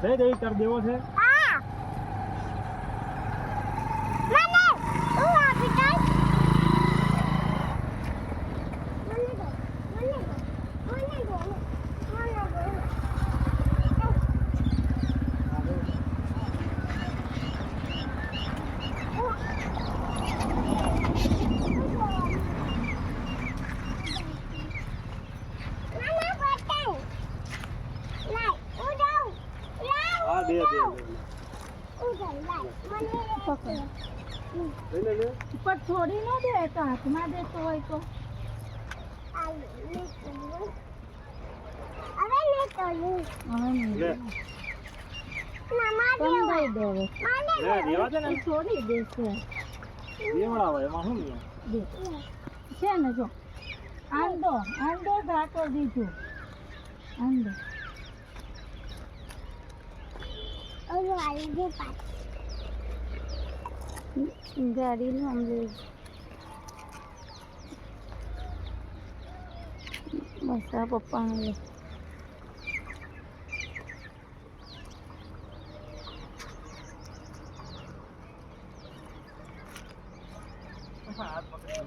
દઈ દઈ કર દેવો છે આ મને તું આપી દે હા દે દે લે ઉપર છોડી ન દે તો હાથમાં દેતો હોય તો હવે લે તો લે હવે નહીં લે મામા કમ દઈ દે હવે લે દેવા દે ને એ છોડી દેશે દેવડાવે એમાં શું દે છે ને જો આંદો ઘાટો દીધું આંદો ઓલો આવી દે પાછ ગાડીનું આમ લઈ બસ આ પપ્પાને લે હાથ પકડી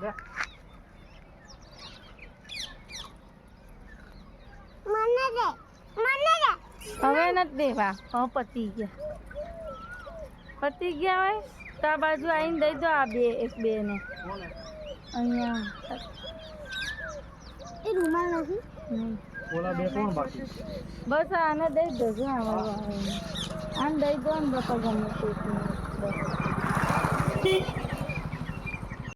લે હવે નથી દેવા હવે પતી ગયા હોય તો આ બાજુ આવીને દઈ દો આ બે એક બે ને કોને અહીંયા એ રૂમાલ નથી નહીં ઓલા બે કોણ બાકી બસ આને દઈ દેજો આને દઈ દો ને બપા ગમે તે બસ